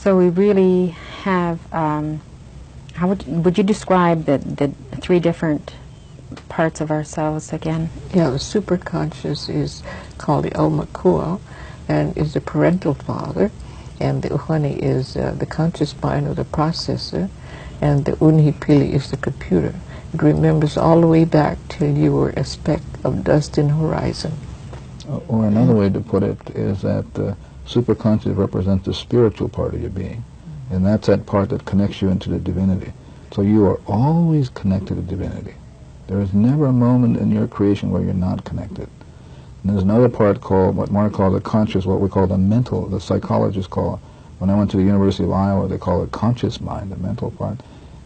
So we really have, how would you describe the three different parts of ourselves again? Yeah, the superconscious is called the Omakua, and is the parental father, and the Uhani is the conscious mind or the processor, and the Unhipili is the computer. It remembers all the way back till you were a speck of dust in horizon. Or another way to put it is that the superconscious represents the spiritual part of your being, and that's that part that connects you into the divinity. So you are always connected to divinity. There is never a moment in your creation where you're not connected. And there's another part called, what Morrnah calls the conscious, what we call the mental, the psychologists call it. When I went to the University of Iowa, they call it conscious mind, the mental part.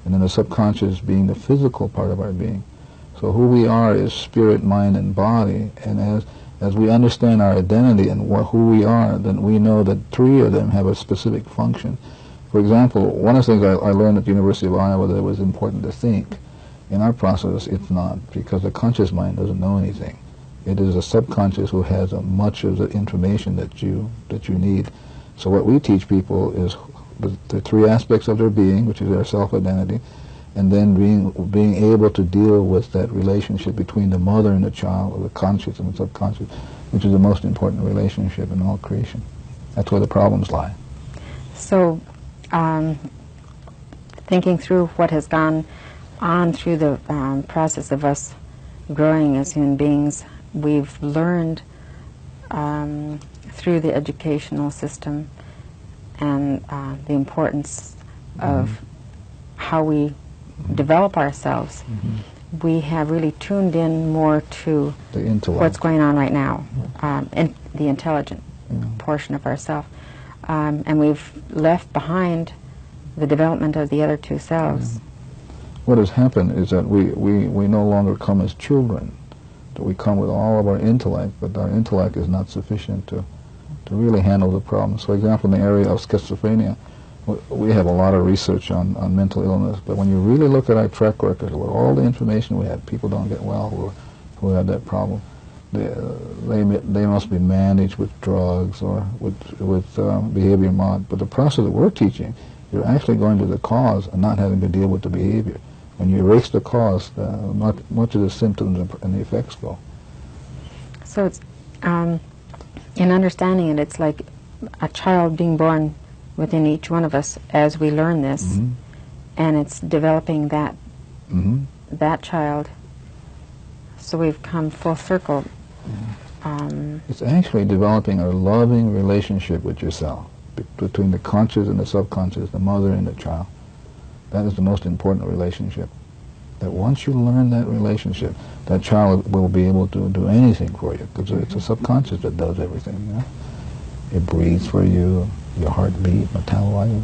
And then the subconscious being the physical part of our being. So who we are is spirit, mind, and body. And as we understand our identity and who we are, then we know that three of them have a specific function. For example, one of the things I learned at the University of Iowa that it was important to think. In our process, it's not, because the conscious mind doesn't know anything. It is a subconscious who has much of the information that you need. So what we teach people is the three aspects of their being, which is their self-identity, and then being able to deal with that relationship between the mother and the child, or the conscious and the subconscious, which is the most important relationship in all creation. That's where the problems lie. So, thinking through what has gone on through the process of us growing as human beings, we've learned through the educational system and the importance of how we develop ourselves. We have really tuned in more to what's going on right now, in the intelligent portion of ourselves. And we've left behind the development of the other two selves. What has happened is that we no longer come as children. That we come with all of our intellect, but our intellect is not sufficient to really handle the problem. So, for example, in the area of schizophrenia, we have a lot of research on mental illness, but when you really look at our track record, with all the information we have, people don't get well who have that problem. They must be managed with drugs or with behavior mod. But the process that we're teaching, you're actually going to the cause and not having to deal with the behavior. When you erase the cause, much of the symptoms and the effects go. So it's, in understanding it, it's like a child being born within each one of us as we learn this, and it's developing that that child. So we've come full circle. It's actually developing a loving relationship with yourself, between the conscious and the subconscious, the mother and the child. That is the most important relationship. That once you learn that relationship, that child will be able to do anything for you, because it's a subconscious that does everything. You know? It breathes for you, your heartbeat, metabolize.